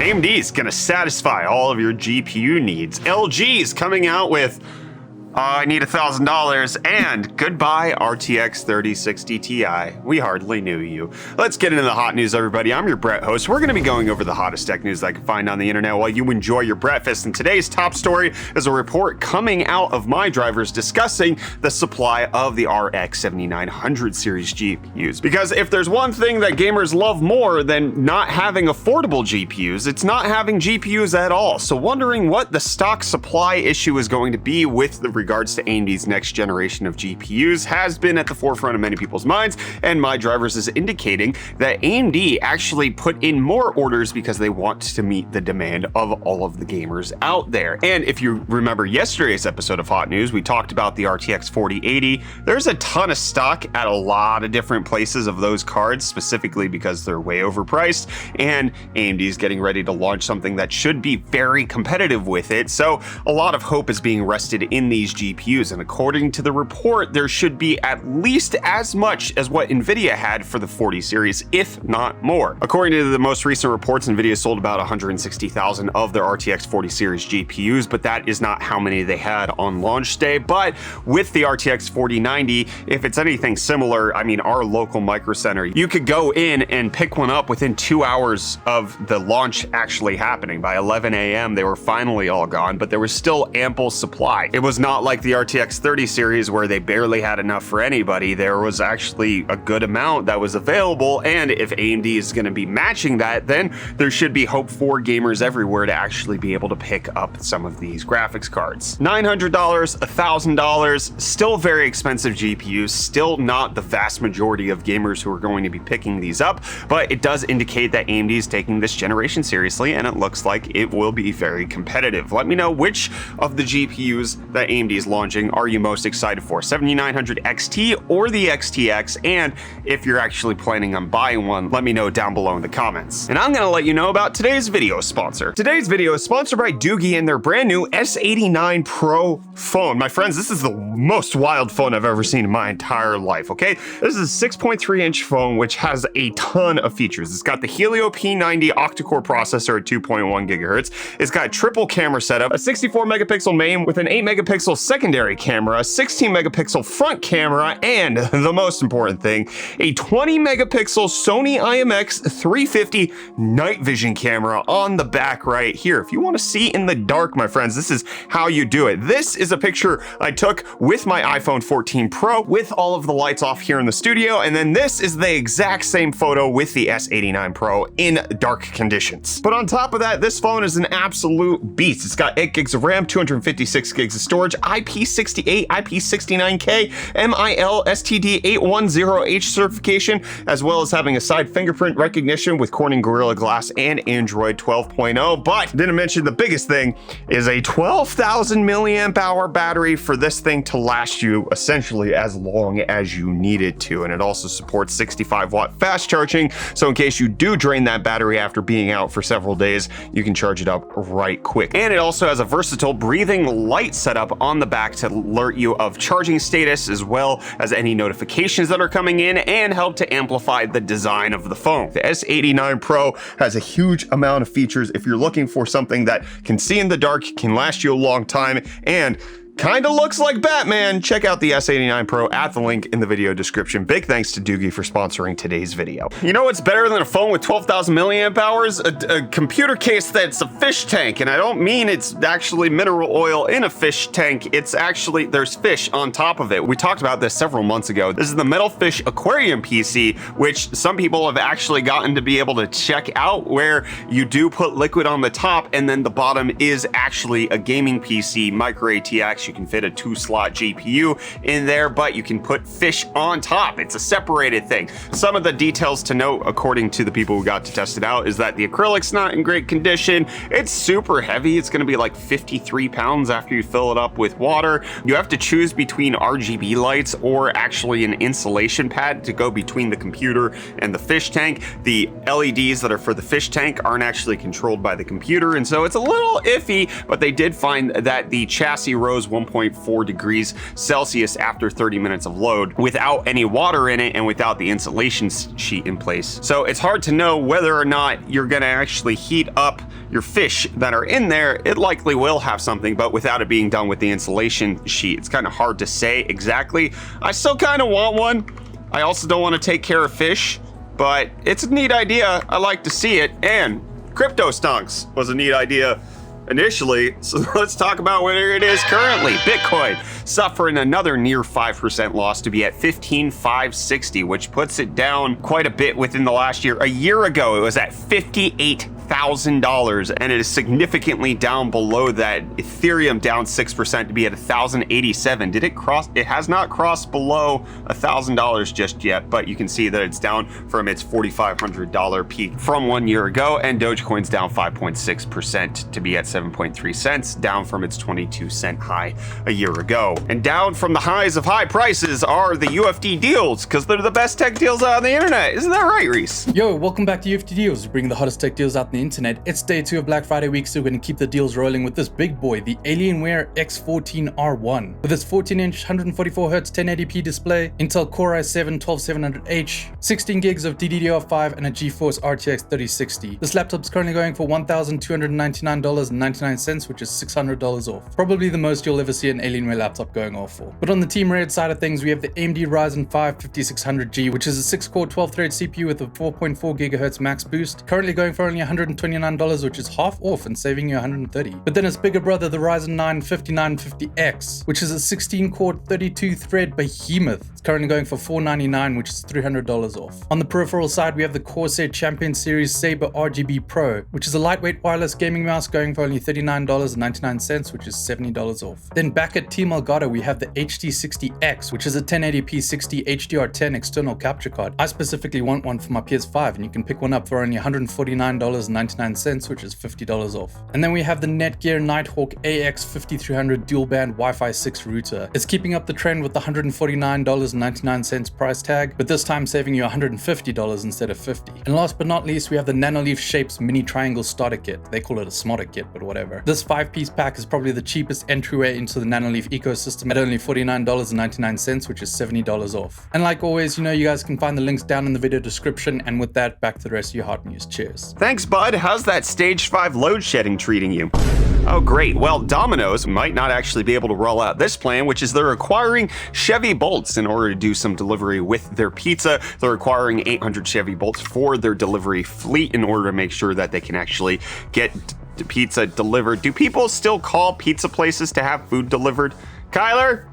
AMD is going to satisfy all of your GPU needs. LG is coming out with I need $1,000 and goodbye RTX 3060 Ti. We hardly knew you. Let's get into the hot news, everybody. I'm your Brett host. We're going to be going over the hottest tech news that I can find on the internet while you enjoy your breakfast. And today's top story is a report coming out of my drivers discussing the supply of the RX 7900 series GPUs. Because if there's one thing that gamers love more than not having affordable GPUs, it's not having GPUs at all. So wondering what the stock supply issue is going to be with the regards to AMD's next generation of GPUs has been at the forefront of many people's minds, and my drivers is indicating that AMD actually put in more orders because they want to meet the demand of all of the gamers out there. And if you remember yesterday's episode of Hot News, we talked about the RTX 4080. There's a ton of stock at a lot of different places of those cards, specifically because they're way overpriced, and AMD is getting ready to launch something that should be very competitive with it. So a lot of hope is being rested in these GPUs, and according to the report, there should be at least as much as what Nvidia had for the 40 series, if not more. According to the most recent reports, Nvidia sold about 160,000 of their RTX 40 series GPUs, but that is not how many they had on launch day. But with the RTX 4090, if it's anything similar, I mean, our local micro center, you could go in and pick one up within 2 hours of the launch actually happening. By 11 a.m., they were finally all gone, but there was still ample supply. It was not like the RTX 30 series where they barely had enough for anybody. There was actually a good amount that was available, and if AMD is going to be matching that, then there should be hope for gamers everywhere to actually be able to pick up some of these graphics cards. $900, $1,000, still very expensive GPUs, still not the vast majority of gamers who are going to be picking these up, but it does indicate that AMD is taking this generation seriously, and it looks like it will be very competitive. Let me know which of the GPUs that AMD is launching are you most excited for, 7900 XT or the XTX, and if you're actually planning on buying one, let me know down below in the comments. And I'm going to let you know about today's video sponsor. Today's video is sponsored by Doogie and their brand new S89 Pro phone. My friends, this is the most wild phone I've ever seen in my entire life, okay? This is a 6.3-inch phone which has a ton of features. It's got the Helio P90 octa-core processor at 2.1 gigahertz. It's got a triple camera setup, a 64 megapixel main with an 8 megapixel secondary camera, a 16 megapixel front camera, and the most important thing, a 20 megapixel Sony IMX350 night vision camera on the back right here. If you want to see in the dark, my friends, this is how you do it. This is a picture I took with my iPhone 14 Pro with all of the lights off here in the studio, and then this is the exact same photo with the S89 Pro in dark conditions. But on top of that, this phone is an absolute beast. It's got 8 gigs of RAM, 256 gigs of storage, IP68, IP69K, MIL STD 810H certification, as well as having a side fingerprint recognition with Corning Gorilla Glass and Android 12.0. But didn't mention the biggest thing is a 12,000 milliamp hour battery for this thing to last you essentially as long as you need it to. And it also supports 65-watt fast charging, so in case you do drain that battery after being out for several days, you can charge it up right quick. And it also has a versatile breathing light setup on the back to alert you of charging status, as well as any notifications that are coming in, and help to amplify the design of the phone. The S89 Pro has a huge amount of features if you're looking for something that can see in the dark, can last you a long time, and kinda looks like Batman. Check out the S89 Pro at the link in the video description. Big thanks to Doogie for sponsoring today's video. You know what's better than a phone with 12,000 milliamp hours? A computer case that's a fish tank. And I don't mean it's actually mineral oil in a fish tank. It's actually, there's fish on top of it. We talked about this several months ago. This is the Metal Fish Aquarium PC, which some people have actually gotten to be able to check out, where you do put liquid on the top and then the bottom is actually a gaming PC, micro ATX. You can fit a 2-slot GPU in there, but you can put fish on top. It's a separated thing. Some of the details to note, according to the people who got to test it out, is that the acrylic's not in great condition. It's super heavy. It's going to be like 53 pounds after you fill it up with water. You have to choose between RGB lights or actually an insulation pad to go between the computer and the fish tank. The LEDs that are for the fish tank aren't actually controlled by the computer, and so it's a little iffy, but they did find that the chassis rose 1.4 degrees Celsius after 30 minutes of load without any water in it and without the insulation sheet in place. So it's hard to know whether or not you're gonna actually heat up your fish that are in there. It likely will have something, but without it being done with the insulation sheet, it's kind of hard to say exactly. I still kind of want one. I also don't want to take care of fish, but it's a neat idea. I like to see it. And Cryptostonks was a neat idea initially. So let's talk about where it is currently. Bitcoin suffering another near 5% loss to be at 15,560, which puts it down quite a bit within the last year. A year ago, it was at $58,000, and it is significantly down below that. Ethereum down 6% to be at 1,087. Did it cross? It has not crossed below $1,000 just yet, but you can see that it's down from its $4,500 peak from 1 year ago, and Dogecoin's down 5.6% to be at 7.3 cents, down from its 22-cent high a year ago. And down from the highs of high prices are the UFD deals, because they're the best tech deals out on the internet. Isn't that right, Reece? Yo, welcome back to UFD Deals. We're bringing the hottest tech deals out on the internet. It's day 2 of Black Friday week, so we're going to keep the deals rolling with this big boy, the Alienware X14R1. With its 14-inch 144Hz 1080p display, Intel Core i7-12700H, 16 gigs of DDR5, and a GeForce RTX 3060. This laptop's currently going for $1,299.99, which is $600 off. Probably the most you'll ever see an Alienware laptop going off for. But on the Team Red side of things, we have the AMD Ryzen 5 5600G, which is a 6-core 12-thread CPU with a 4.4 GHz max boost, currently going for only $129, which is half off and saving you $130. But then its bigger brother, the Ryzen 9 5950X, which is a 16-core 32-thread behemoth. It's currently going for $499, which is $300 off. On the peripheral side, we have the Corsair Champion Series Saber RGB Pro, which is a lightweight wireless gaming mouse going for only $39.99, which is $70 off. Then back at Team Elgato, we have the HD60X, which is a 1080p 60 HDR10 external capture card. I specifically want one for my PS5, and you can pick one up for only $149.99, which is $50 off. And then we have the Netgear Nighthawk AX5300 dual band Wi-Fi 6 router. It's keeping up the trend with the $149.99 price tag, but this time saving you $150 instead of $50. And last but not least, we have the Nanoleaf Shapes mini triangle starter kit. They call it a smarter kit, but whatever. This 5-piece pack is probably the cheapest entryway into the Nanoleaf ecosystem at only $49.99, which is $70 off. And like always, you know, you guys can find the links down in the video description. And with that, back to the rest of your hot news. Cheers. Thanks, bud. How's that stage 5 load shedding treating you? Oh, great. Well, Domino's might not actually be able to roll out this plan, which is they're acquiring Chevy Bolts in order to do some delivery with their pizza. They're acquiring 800 Chevy Bolts for their delivery fleet in order to make sure that they can actually get pizza delivered. Do people still call pizza places to have food delivered? Kyler?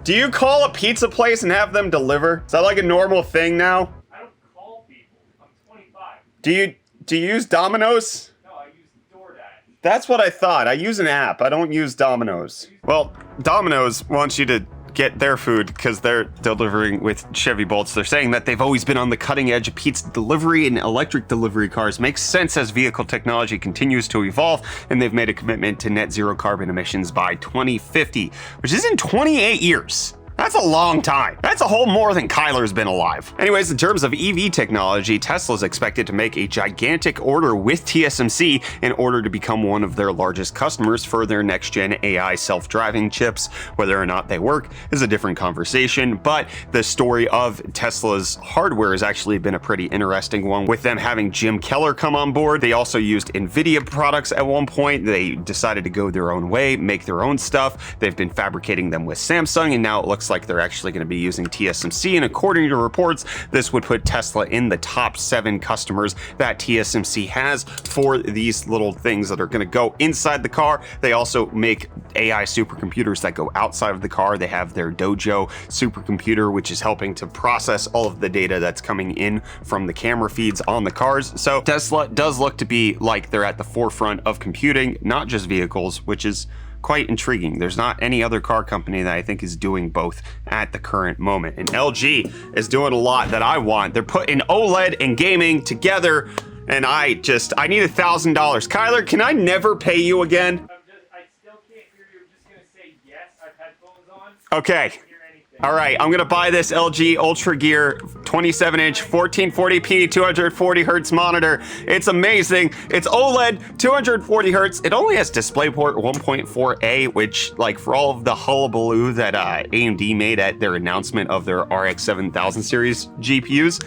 Do you call a pizza place and have them deliver? Is that like a normal thing now? I don't call people. I'm 25. Do you use Domino's? No, I use DoorDash. That's what I thought. I use an app. I don't use Domino's. Well, Domino's wants you to get their food because they're delivering with Chevy Bolts. They're saying that they've always been on the cutting edge of pizza delivery, and electric delivery cars makes sense as vehicle technology continues to evolve, and they've made a commitment to net zero carbon emissions by 2050, which is in 28 years. That's a long time. That's a whole more than Kyler's been alive. Anyways, in terms of EV technology, Tesla's expected to make a gigantic order with TSMC in order to become one of their largest customers for their next-gen AI self-driving chips. Whether or not they work is a different conversation, but the story of Tesla's hardware has actually been a pretty interesting one, with them having Jim Keller come on board. They also used NVIDIA products at one point. They decided to go their own way, make their own stuff. They've been fabricating them with Samsung, and now it looks like they're actually going to be using TSMC, and according to reports, this would put Tesla in the top 7 customers that TSMC has for these little things that are going to go inside the car. They also make AI supercomputers that go outside of the car. They have their Dojo supercomputer, which is helping to process all of the data that's coming in from the camera feeds on the cars. So Tesla does look to be like they're at the forefront of computing, not just vehicles, which is quite intriguing. There's not any other car company that I think is doing both at the current moment. And LG is doing a lot that I want. They're putting OLED and gaming together, and I need $1,000. Kyler, can I never pay you again? I still can't hear you. I'm just going to say yes. I've had phones on. Okay. I can't hear anything. All right, I'm gonna buy this LG Ultra Gear 27-inch 1440p 240 hertz monitor. It's amazing. It's OLED 240 hertz. It only has DisplayPort 1.4a, which, like, for all of the hullabaloo that AMD made at their announcement of their RX 7000 series GPUs,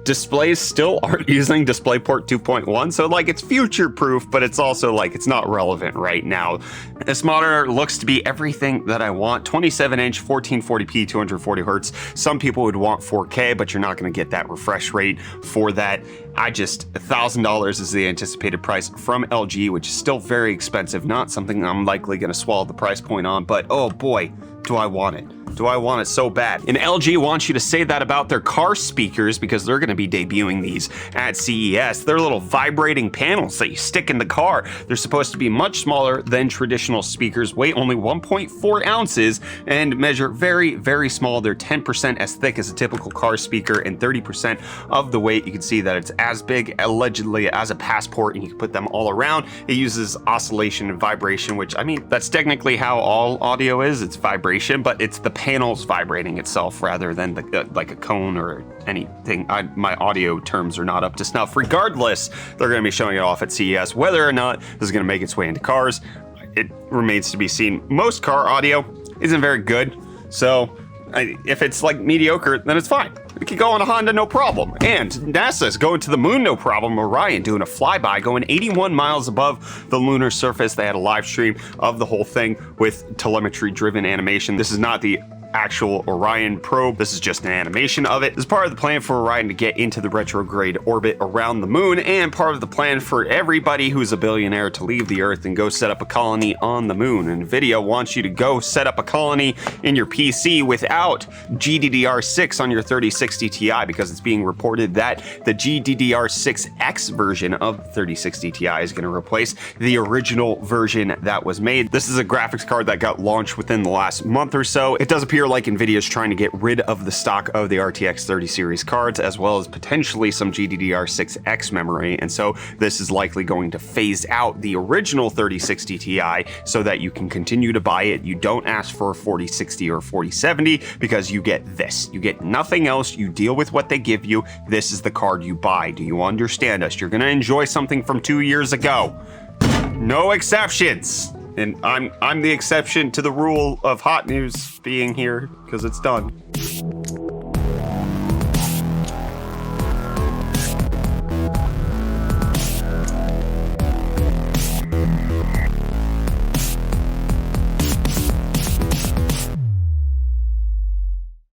displays still aren't using DisplayPort 2.1, so like it's future-proof, but it's also like it's not relevant right now. This monitor looks to be everything that I want. 27-inch 1440p 240 hertz. Some people would want 4K, but you're not going to get that refresh rate for that. $1,000 is the anticipated price from LG, which is still very expensive. Not something I'm likely going to swallow the price point on, but oh boy, do I want it. Do I want it so bad? And LG wants you to say that about their car speakers because they're going to be debuting these at CES. They're little vibrating panels that you stick in the car. They're supposed to be much smaller than traditional speakers, weigh only 1.4 ounces, and measure very, very small. They're 10% as thick as a typical car speaker and 30% of the weight. You can see that it's as big, allegedly, as a passport, and you can put them all around. It uses oscillation and vibration, which, I mean, that's technically how all audio is. It's vibration, but it's the panels vibrating itself rather than like a cone or anything. My audio terms are not up to snuff. Regardless, they're going to be showing it off at CES. Whether or not this is going to make its way into cars, it remains to be seen. Most car audio isn't very good, so if it's like mediocre, then it's fine. It could go on a Honda, no problem. And NASA is going to the moon, no problem. Orion doing a flyby, going 81 miles above the lunar surface. They had a live stream of the whole thing with telemetry-driven animation. This is not the actual Orion probe. This is just an animation of it. This is part of the plan for Orion to get into the retrograde orbit around the moon, and part of the plan for everybody who's a billionaire to leave the Earth and go set up a colony on the moon. And NVIDIA wants you to go set up a colony in your PC without GDDR6 on your 3060 Ti, because it's being reported that the GDDR6X version of the 3060 Ti is going to replace the original version that was made. This is a graphics card that got launched within the last month or so. It does appear like NVIDIA is trying to get rid of the stock of the RTX 30 series cards, as well as potentially some GDDR6X memory, and so this is likely going to phase out the original 3060 Ti so that you can continue to buy it. You don't ask for a 4060 or 4070 because you get this. You get nothing else. You deal with what they give you. This is the card you buy. Do you understand us? You're going to enjoy something from 2 years ago. No exceptions. And I'm the exception to the rule of hot news being here because it's done.